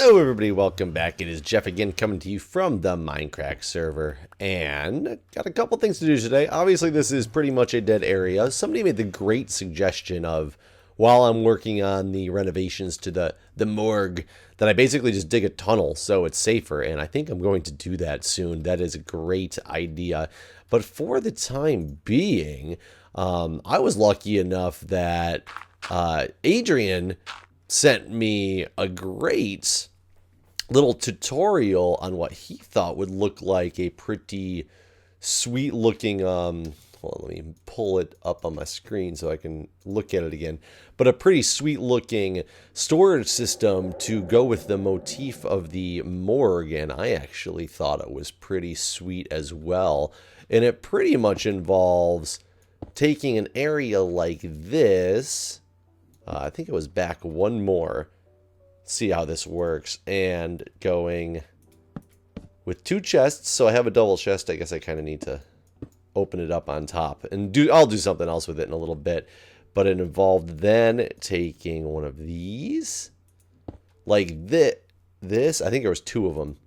Hello everybody, welcome back. It is Jeff again coming to you from the Mindcrack server, and got a couple things to do today. Obviously this is pretty much a dead area. Somebody made the great suggestion of, while I'm working on the renovations to the morgue, that I basically just dig a tunnel so it's safer, and I think I'm going to do that soon. That is a great idea. But for the time being, I was lucky enough that Adrian sent me a great little tutorial on what he thought would look like a pretty sweet looking well, let me pull it up on my screen so I can look at it again, but a pretty sweet looking storage system to go with the motif of the morgue, and I actually thought it was pretty sweet as well. And it pretty much involves taking an area like this, I think it was back one more. See how this works. And going with two chests. So I have a double chest. I guess I kind of need to open it up on top. And I'll do something else with it in a little bit. But it involved then taking one of these. Like this. I think there was two of them.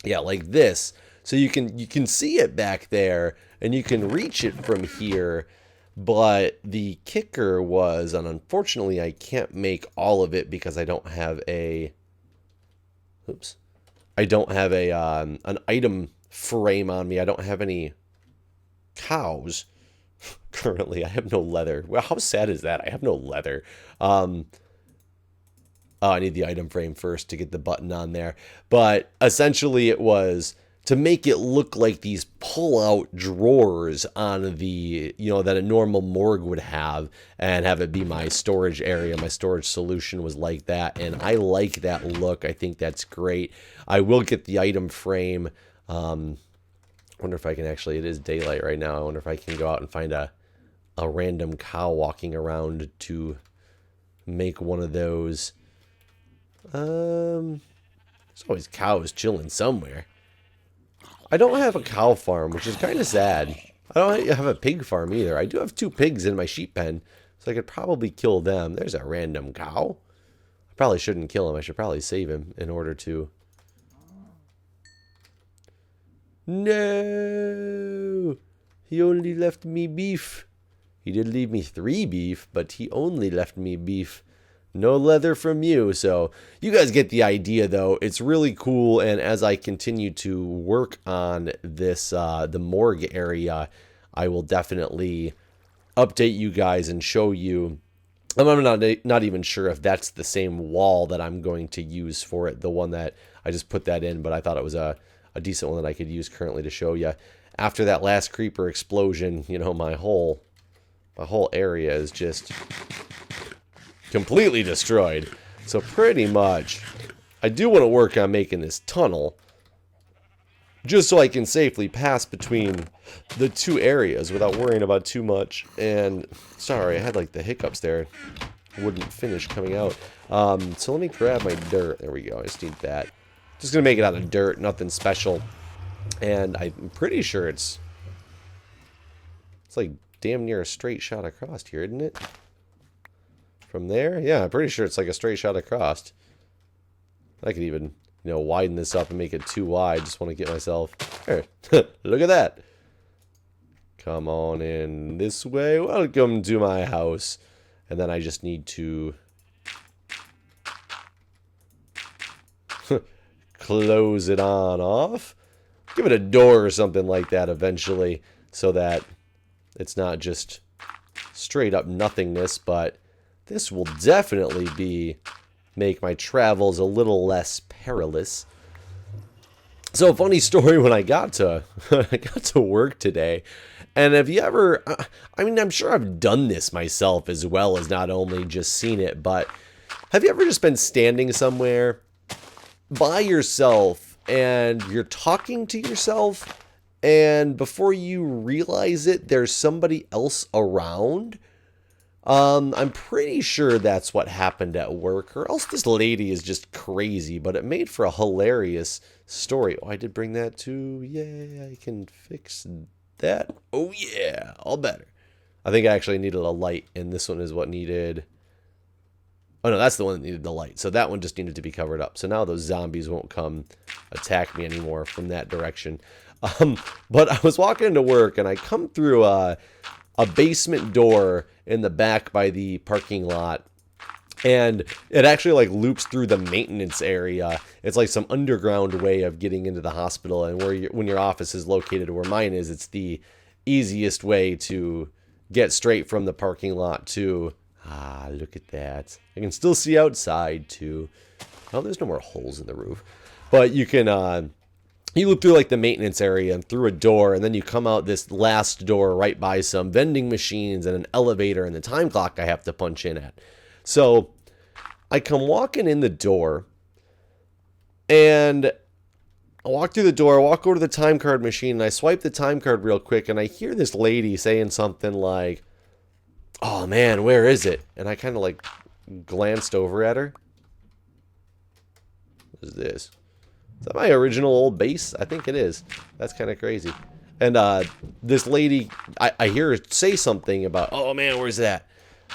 Yeah, like this. So you can see it back there. And you can reach it from here. But the kicker was, and unfortunately I can't make all of it because I don't have a, I don't have a an item frame on me. I don't have any cows currently. I have no leather. Well, how sad is that? I have no leather. Oh, I need the item frame first to get the button on there. But essentially it was to make it look like these pull-out drawers on the, that a normal morgue would have, and have it be my storage area. My storage solution was like that, and I like that look. I think that's great. I will get the item frame. Wonder if I can actually, it is daylight right now. I wonder if I can go out and find a random cow walking around to make one of those. There's always cows chilling somewhere. I don't have a cow farm, which is kind of sad. I don't have a pig farm either. I do have two pigs in my sheep pen, so I could probably kill them. There's a random cow. I probably shouldn't kill him. I should probably save him in order to... No! He only left me beef. He did leave me 3 beef, but he only left me beef. No leather from you. So you guys get the idea, though. It's really cool, and as I continue to work on this the morgue area, I will definitely update you guys and show you. I'm not even sure if that's the same wall that I'm going to use for it, the one that I just put that in, but I thought it was a decent one that I could use currently to show you. After that last creeper explosion, my whole area is just completely destroyed. So pretty much I do want to work on making this tunnel just so I can safely pass between the two areas without worrying about too much. And sorry, I had like the hiccups there, wouldn't finish coming out. So let me grab my dirt. There we go. I just need that. Just gonna make it out of dirt, nothing special. And I'm pretty sure it's like damn near a straight shot across here, isn't it? From there? Yeah, I'm pretty sure it's like a straight shot across. I could even, widen this up and make it too wide. Just want to get myself... There. Look at that. Come on in this way. Welcome to my house. And then I just need to... close it on off. Give it a door or something like that eventually, so that it's not just straight up nothingness, but... this will definitely make my travels a little less perilous. So, funny story when I got to work today. And have you ever, I'm sure I've done this myself as well as not only just seen it, but have you ever just been standing somewhere by yourself and you're talking to yourself, and before you realize it, there's somebody else around? I'm pretty sure that's what happened at work, or else this lady is just crazy, but it made for a hilarious story. Oh, I did bring that too. Yeah, I can fix that. Oh yeah, all better. I think I actually needed a light, and this one is what needed Oh no, that's the one that needed the light. So that one just needed to be covered up. So now those zombies won't come attack me anymore from that direction. But I was walking into work and I come through a basement door in the back by the parking lot. And it actually like loops through the maintenance area. It's like some underground way of getting into the hospital. And when your office is located, where mine is, it's the easiest way to get straight from the parking lot to... Ah, look at that. I can still see outside too. Oh, there's no more holes in the roof. But you can... You loop through like the maintenance area and through a door, and then you come out this last door right by some vending machines and an elevator and the time clock I have to punch in at. So I come walking in the door, and I walk through the door, walk over to the time card machine, and I swipe the time card real quick, and I hear this lady saying something like, "Oh man, where is it?" And I kind of like glanced over at her. What is this? Is that my original old base? I think it is. That's kind of crazy. And this lady, I hear her say something about, "Oh man, where's that?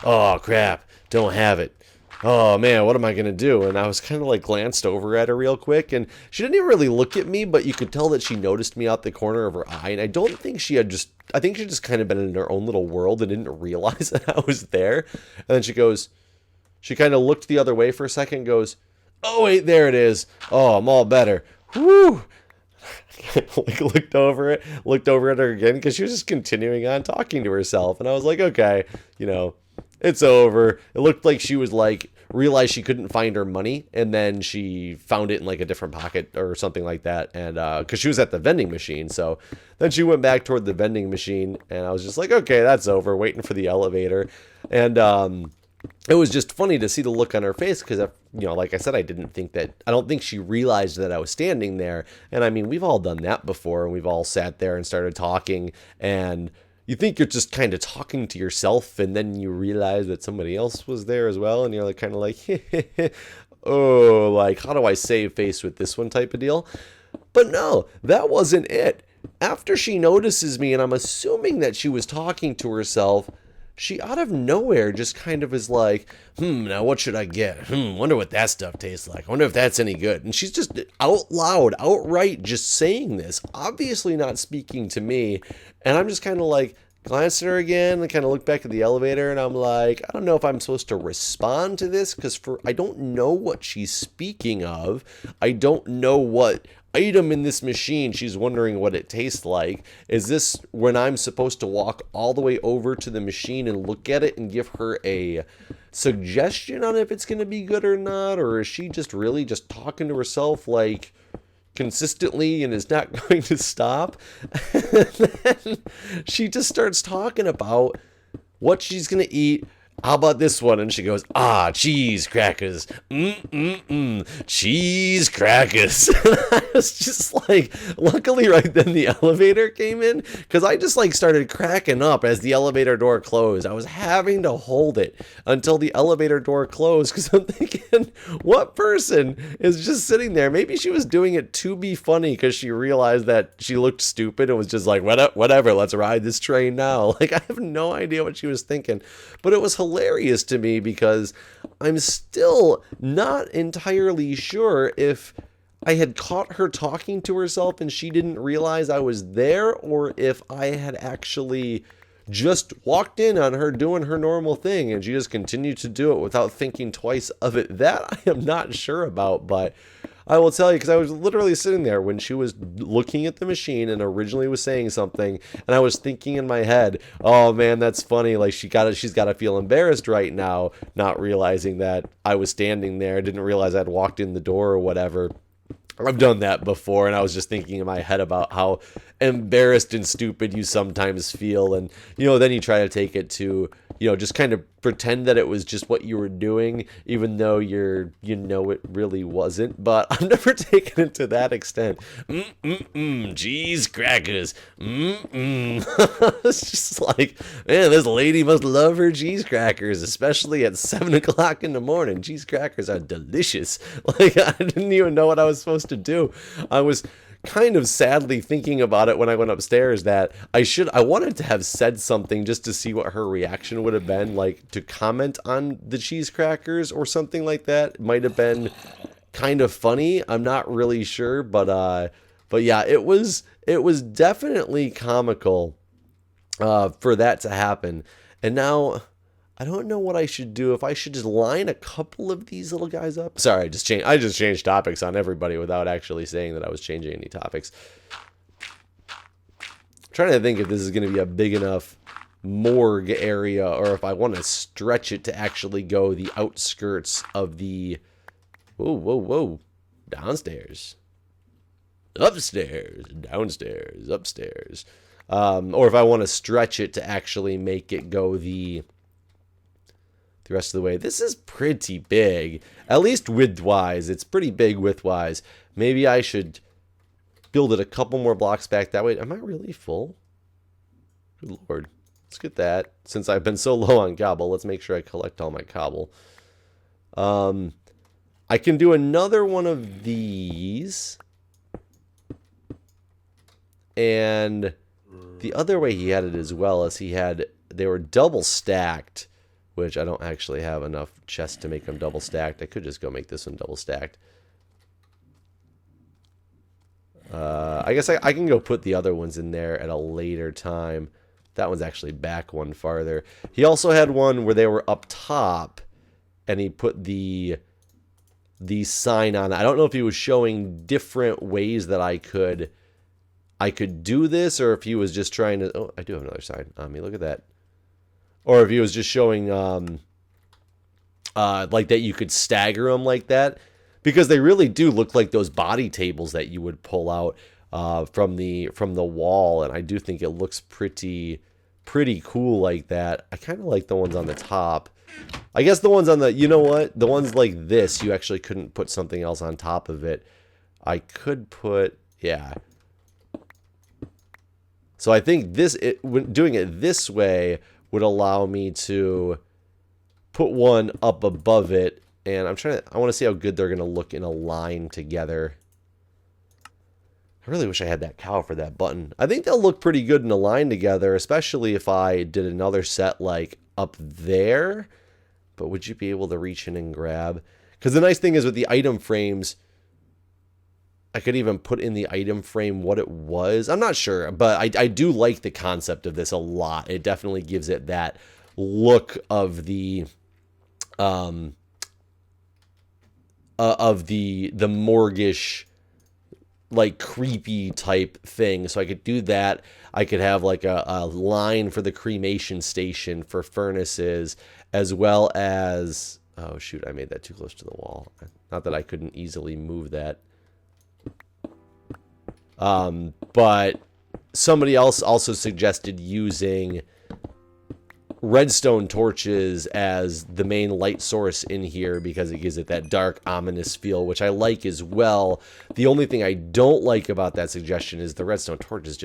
Oh crap, don't have it. Oh man, what am I going to do?" And I was kind of like glanced over at her real quick, and she didn't even really look at me, but you could tell that she noticed me out the corner of her eye. And I don't think she had just, I think she just kind of been in her own little world and didn't realize that I was there. And then she goes, she kind of looked the other way for a second and goes, "Oh wait, there it is. Oh, I'm all better. Whoo." Like looked over at her again because she was just continuing on talking to herself. And I was like, okay, you know, it's over. It looked like she was like, realized she couldn't find her money, and then she found it in like a different pocket or something like that. And because she was at the vending machine, so then she went back toward the vending machine, and I was just like, okay, that's over. Waiting for the elevator. And it was just funny to see the look on her face because, you know, like I said, I don't think she realized that I was standing there. And I mean, we've all done that before, and we've all sat there and started talking, and you think you're just kind of talking to yourself, and then you realize that somebody else was there as well, and you're like kind of like, oh, like, how do I save face with this one type of deal? But no, that wasn't it. After she notices me, and I'm assuming that she was talking to herself, she out of nowhere just kind of is like, now what should I get? Wonder what that stuff tastes like. I wonder if that's any good. And she's just out loud, outright just saying this, obviously not speaking to me. And I'm just kind of like glancing at her again and kind of look back at the elevator, and I'm like, I don't know if I'm supposed to respond to this because I don't know what she's speaking of. I don't know what item in this machine she's wondering what it tastes like. Is this when I'm supposed to walk all the way over to the machine and look at it and give her a suggestion on if it's going to be good or not? Or is she just really just talking to herself like consistently and is not going to stop? And then she just starts talking about what she's going to eat. How about this one? And she goes, cheese crackers. Cheese crackers. And I was just like, luckily right then the elevator came in, because I just like started cracking up as the elevator door closed. I was having to hold it until the elevator door closed, because I'm thinking, what person is just sitting there? Maybe she was doing it to be funny because she realized that she looked stupid and was just like, whatever, let's ride this train now. Like, I have no idea what she was thinking, but it was hilarious to me because I'm still not entirely sure if I had caught her talking to herself and she didn't realize I was there, or if I had actually just walked in on her doing her normal thing and she just continued to do it without thinking twice of it. That I am not sure about, but I will tell you, because I was literally sitting there when she was looking at the machine and originally was saying something, and I was thinking in my head, oh man, that's funny. Like she's got to feel embarrassed right now, not realizing that I was standing there, didn't realize I'd walked in the door or whatever. I've done that before, and I was just thinking in my head about how embarrassed and stupid you sometimes feel, and then you try to take it to just kind of pretend that it was just what you were doing, even though it really wasn't. But I've never taken it to that extent. Cheese crackers. It's just like, man, this lady must love her cheese crackers, especially at 7 o'clock in the morning. Cheese crackers are delicious. Like, I didn't even know what I was supposed to do. I was kind of sadly thinking about it when I went upstairs that I wanted to have said something just to see what her reaction would have been, like to comment on the cheese crackers or something like that. It might have been kind of funny. I'm not really sure, but yeah, it was definitely comical for that to happen. And now I don't know what I should do. If I should just line a couple of these little guys up. Sorry, I just changed topics on everybody without actually saying that I was changing any topics. I'm trying to think if this is going to be a big enough morgue area or if I want to stretch it to actually go the outskirts of the... Whoa. Downstairs. Upstairs. Downstairs. Upstairs. Or if I want to stretch it to actually make it go the rest of the way. This is pretty big. At least width-wise. It's pretty big width-wise. Maybe I should build it a couple more blocks back that way. Am I really full? Good Lord. Let's get that. Since I've been so low on cobble, let's make sure I collect all my cobble. I can do another one of these. And the other way he had it as well as they were double stacked, which I don't actually have enough chests to make them double stacked. I could just go make this one double stacked. I guess I can go put the other ones in there at a later time. That one's actually back one farther. He also had one where they were up top, and he put the sign on. I don't know if he was showing different ways that I could do this, or if he was just trying to... Oh, I do have another sign on me. Look at that. Or if he was just showing like that you could stagger them like that. Because they really do look like those body tables that you would pull out from the wall. And I do think it looks pretty cool like that. I kind of like the ones on the top. I guess the ones on the... You know what? The ones like this, you actually couldn't put something else on top of it. I could put... Yeah. So I think doing it this way would allow me to put one up above it, and I want to see how good they're going to look in a line together. I really wish I had that cow for that button. I think they'll look pretty good in a line together, especially if I did another set like up there. But would you be able to reach in and grab? Because the nice thing is with the item frames, I could even put in the item frame what it was. I'm not sure, but I do like the concept of this a lot. It definitely gives it that look of the morguish, like creepy type thing. So I could do that. I could have like a line for the cremation station for furnaces, as well as... Oh shoot, I made that too close to the wall. Not that I couldn't easily move that. But somebody else also suggested using redstone torches as the main light source in here because it gives it that dark, ominous feel, which I like as well. The only thing I don't like about that suggestion is the redstone torches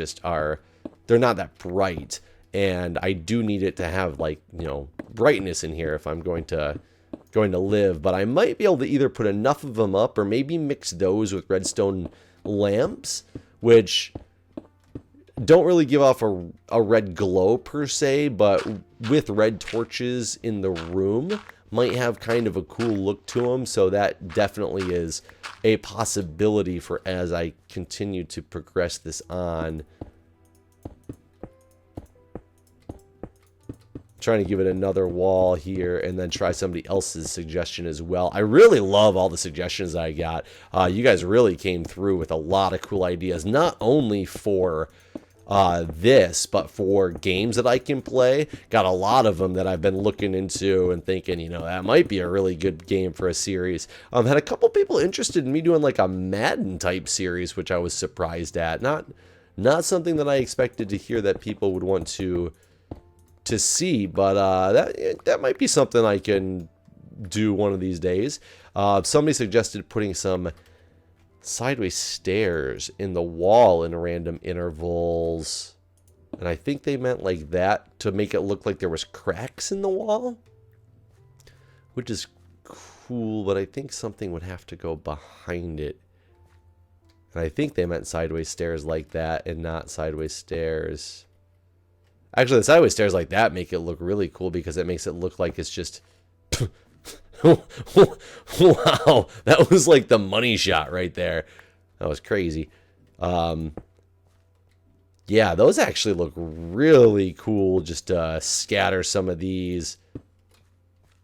they're not that bright, and I do need it to have, like, you know, brightness in here if I'm going to live. But I might be able to either put enough of them up or maybe mix those with redstone lamps, which don't really give off a red glow per se, but with red torches in the room might have kind of a cool look to them. So that definitely is a possibility for as I continue to progress this on. Trying to give it another wall here and then try somebody else's suggestion as well. I really love all the suggestions I got. You guys really came through with a lot of cool ideas, not only for this, but for games that I can play. Got a lot of them that I've been looking into and thinking, you know, that might be a really good game for a series. Had a couple people interested in me doing like a Madden type series, which I was surprised at. Not something that I expected to hear that people would want to see, but that might be something I can do one of these days. Somebody suggested putting some sideways stairs in the wall in random intervals, and I think they meant like that to make it look like there was cracks in the wall, which is cool, but I think something would have to go behind it. And I think they meant sideways stairs like that and not sideways stairs. Actually, the sideways stairs like that make it look really cool because it makes it look like it's just... Wow, that was like the money shot right there. That was crazy. Yeah, those actually look really cool. Just scatter some of these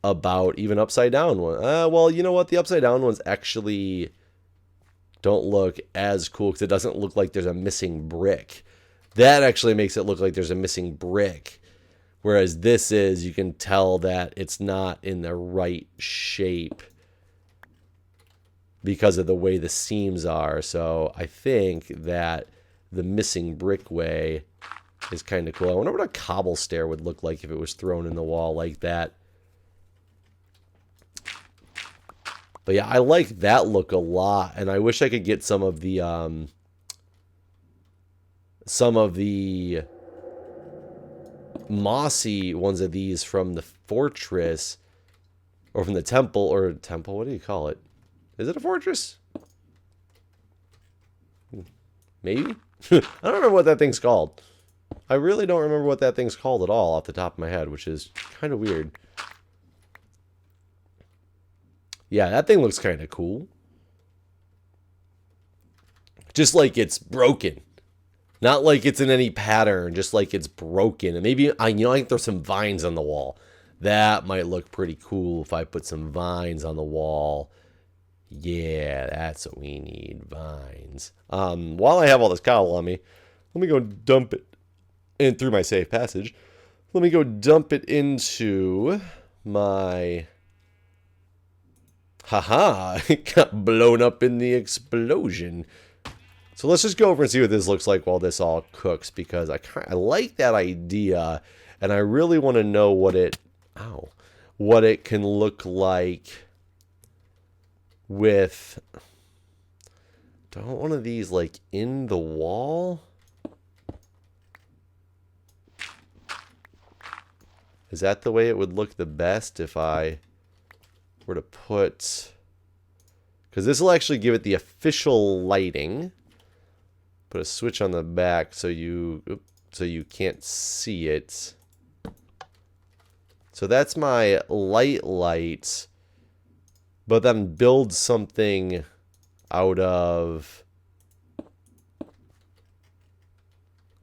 about, even upside down one. Well, you know what? The upside down ones actually don't look as cool because it doesn't look like there's a missing brick. That actually makes it look like there's a missing brick. Whereas this is, you can tell that it's not in the right shape because of the way the seams are. So I think that the missing brick way is kind of cool. I wonder what a cobble stair would look like if it was thrown in the wall like that. But yeah, I like that look a lot, and I wish I could get some of the mossy ones of these from the fortress, or from the temple, what do you call it? Is it a fortress? Maybe? I don't remember what that thing's called. I really don't remember what that thing's called at all off the top of my head, which is kind of weird. Yeah, that thing looks kind of cool. Just like it's broken. Not like it's in any pattern, just like it's broken. And maybe, I can throw some vines on the wall. That might look pretty cool if I put some vines on the wall. Yeah, that's what we need, vines. While I have all this cobble on me, let me go dump it in through my safe passage. Let me go dump it into my... Haha, it got blown up in the explosion. So let's just go over and see what this looks like while this all cooks, because I like that idea, and I really want to know what it can look like with... Do I want one of these like in the wall? Is that the way it would look the best if I were to put... Because this will actually give it the official lighting. Put a switch on the back so you can't see it. So that's my light. But then build something out of...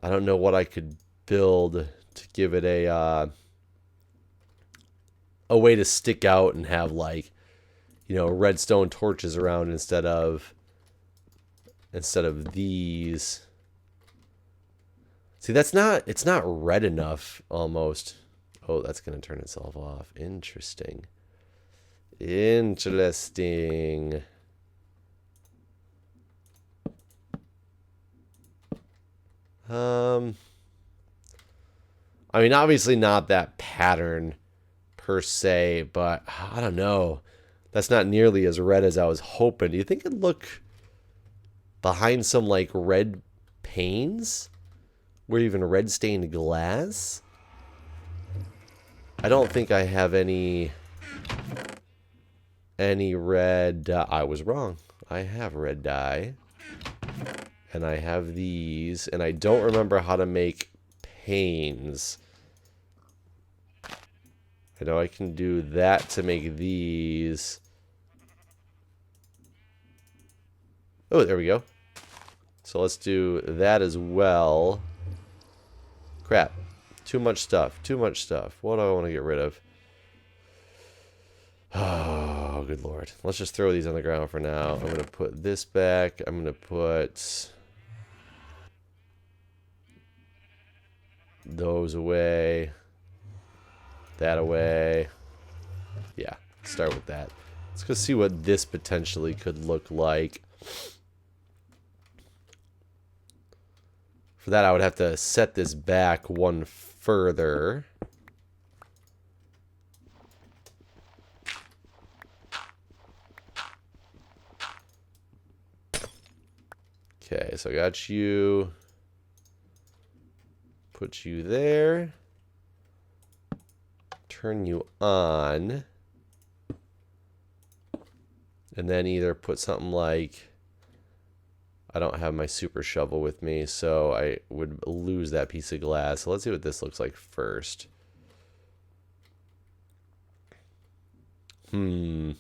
I don't know what I could build to give it a way to stick out and have, like, redstone torches around instead of these. See, it's not red enough almost. Oh, that's going to turn itself off. Interesting. I mean, obviously not that pattern per se, but I don't know. That's not nearly as red as I was hoping. Do you think it'd look behind some, like, red panes? Or even red stained glass? I don't think I have any red... I was wrong. I have red dye. And I have these. And I don't remember how to make panes. I know I can do that to make these. Oh, there we go. So let's do that as well. Crap. Too much stuff. Too much stuff. What do I want to get rid of? Oh, good lord. Let's just throw these on the ground for now. I'm going to put this back. I'm going to put those away. That away. Yeah, start with that. Let's go see what this potentially could look like. For that, I would have to set this back one further. Okay, so I got you. Put you there. Turn you on. And then either put something like I don't have my super shovel with me, so I would lose that piece of glass. So let's see what this looks like first. It's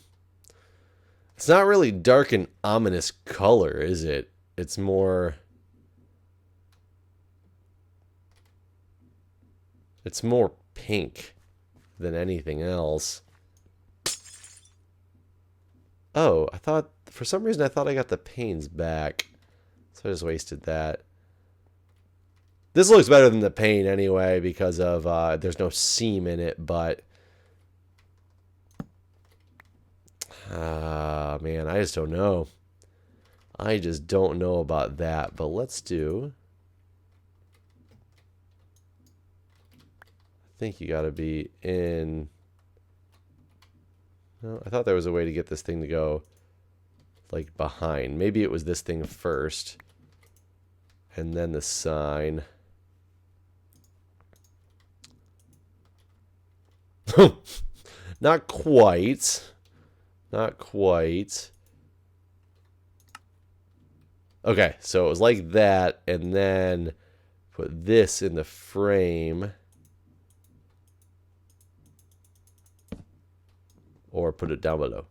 not really dark and ominous color, is it? It's more pink than anything else. Oh, I thought, for some reason I thought I got the panes back. So I just wasted that. This looks better than the paint anyway because of there's no seam in it, but man, I just don't know. I just don't know about that, but let's do. I think you got to be in. No, I thought there was a way to get this thing to go like behind. Maybe it was this thing first and then the sign. Not quite. Not quite. Okay, so it was like that, and then put this in the frame. Or put it down below.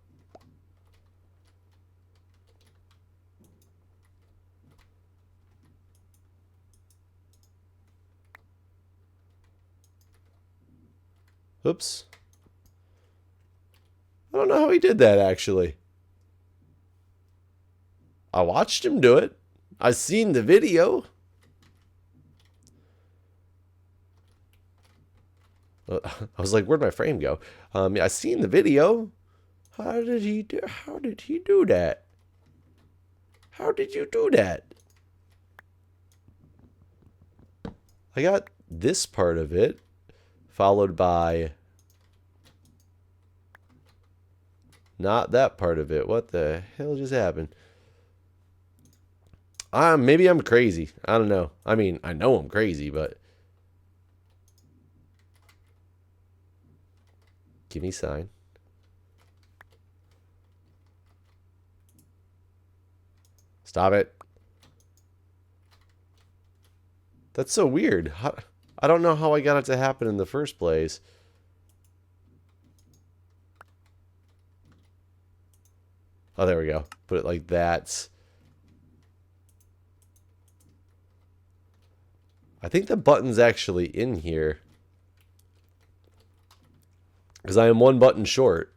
Oops. I don't know how he did that, actually. I watched him do it. I seen the video. I was like, where'd my frame go? Yeah, I seen the video. How did he do that? How did you do that? I got this part of it, followed by not that part of it. What the hell just happened? Maybe I'm crazy. I don't know. I mean, I know I'm crazy, but give me sign. Stop it. That's so weird. I don't know how I got it to happen in the first place. Oh, there we go. Put it like that. I think the button's actually in here. Because I am one button short.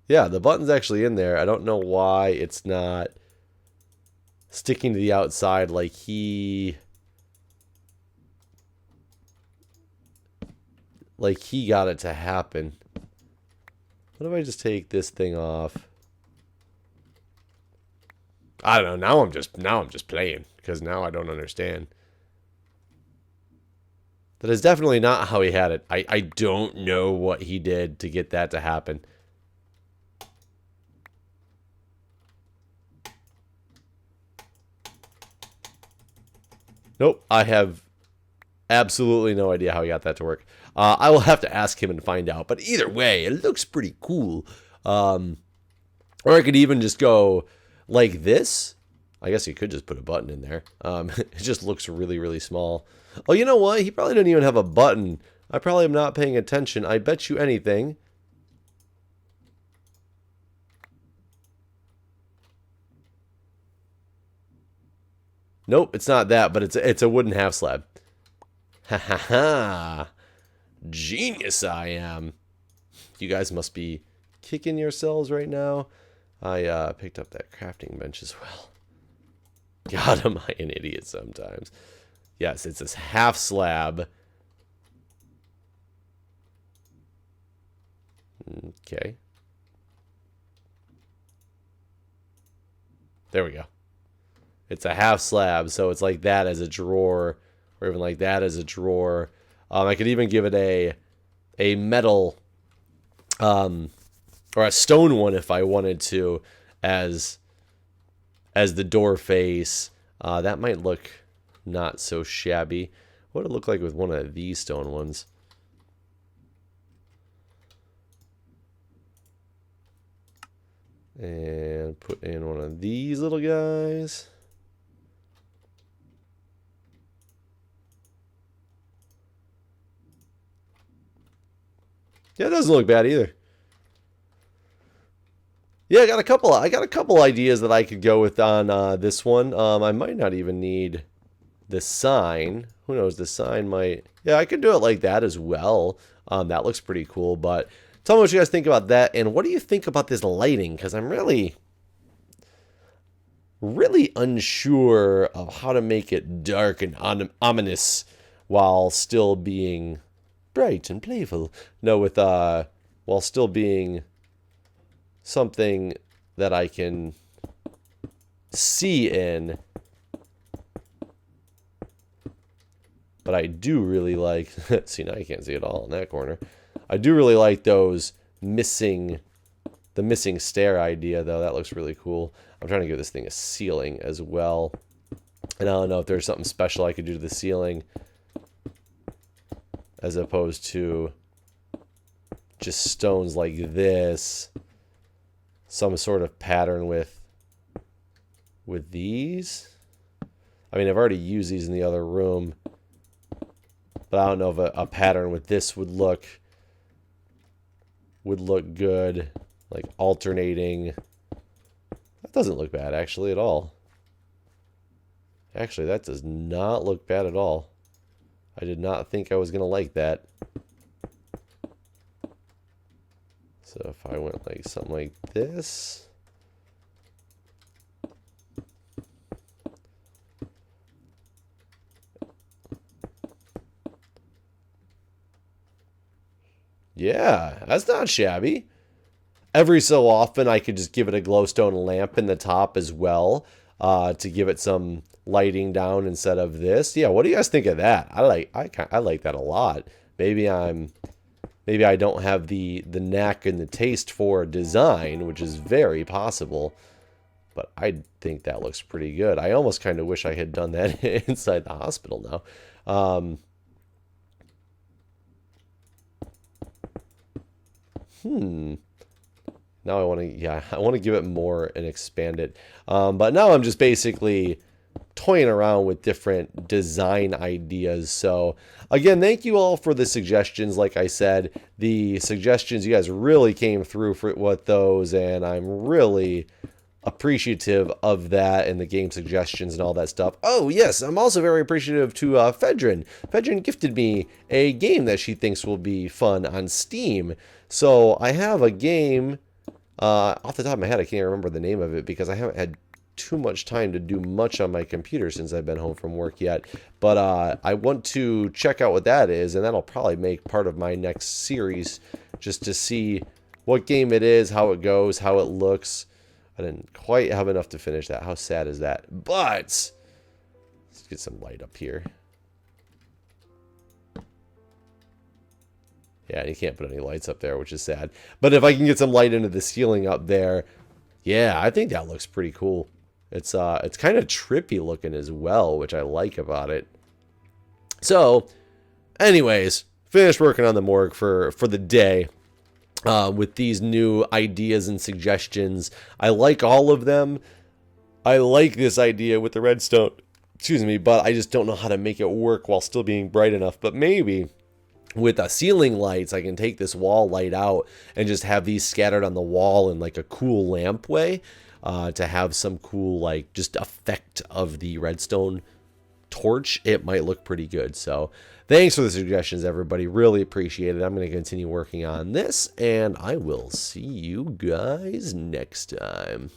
Yeah, the button's actually in there. I don't know why it's not sticking to the outside like he got it to happen. What if I just take this thing off? I don't know. Now I'm just playing because now I don't understand. That is definitely not how he had it. I don't know what he did to get that to happen. Nope, I have absolutely no idea how he got that to work. I will have to ask him and find out. But either way, it looks pretty cool. Or I could even just go like this. I guess you could just put a button in there. It just looks really, really small. Oh, you know what? He probably didn't even have a button. I probably am not paying attention. I bet you anything. Nope, it's not that, but it's a wooden half slab. Ha ha ha. Genius I am. You guys must be kicking yourselves right now. I picked up that crafting bench as well. God, am I an idiot sometimes. Yes, it's this half slab. Okay. There we go. It's a half slab, so it's like that as a drawer, or even like that as a drawer. I could even give it a metal, or a stone one if I wanted to, as the door face. That might look not so shabby. What would it look like with one of these stone ones? And put in one of these little guys. Yeah, it doesn't look bad either. Yeah, I got a couple ideas that I could go with on this one. I might not even need the sign. Who knows? The sign might. Yeah, I could do it like that as well. That looks pretty cool. But tell me what you guys think about that, and what do you think about this lighting? Because I'm really unsure of how to make it dark and ominous while still being bright and playful. No, with while still being something that I can see in. But I do really like, see, now you can't see it all in that corner. I do really like those the missing stair idea, though. That looks really cool. I'm trying to give this thing a ceiling as well. And I don't know if there's something special I could do to the ceiling as opposed to just stones like this. Some sort of pattern with these. I mean, I've already used these in the other room. But I don't know if a pattern with this would look good, like alternating. That doesn't look bad actually at all. Actually, that does not look bad at all. I did not think I was gonna like that. So if I went like something like this. Yeah, that's not shabby. Every so often, I could just give it a glowstone lamp in the top as well to give it some lighting down instead of this. Yeah, what do you guys think of that? I like that a lot. Maybe I don't have the knack and the taste for design, which is very possible. But I think that looks pretty good. I almost kind of wish I had done that inside the hospital now. Now I want to give it more and expand it. But now I'm just basically toying around with different design ideas. So again, thank you all for the suggestions. Like I said, the suggestions, you guys really came through with those, and I'm really appreciative of that and the game suggestions and all that stuff. Oh yes, I'm also very appreciative to Fedrin. Fedrin gifted me a game that she thinks will be fun on Steam. So I have a game, off the top of my head, I can't remember the name of it because I haven't had too much time to do much on my computer since I've been home from work yet. But I want to check out what that is, and that'll probably make part of my next series just to see what game it is, how it goes, how it looks. I didn't quite have enough to finish that. How sad is that? But let's get some light up here. Yeah, you can't put any lights up there, which is sad. But if I can get some light into the ceiling up there, yeah, I think that looks pretty cool. It's kind of trippy looking as well, which I like about it. So, anyways, finished working on the morgue for the day. With these new ideas and suggestions. I like all of them. I like this idea with the redstone, excuse me, but I just don't know how to make it work while still being bright enough. But maybe with ceiling lights, I can take this wall light out and just have these scattered on the wall in like a cool lamp way to have some cool like just effect of the redstone torch. It might look pretty good. So thanks for the suggestions, everybody. Really appreciate it. I'm going to continue working on this, and I will see you guys next time.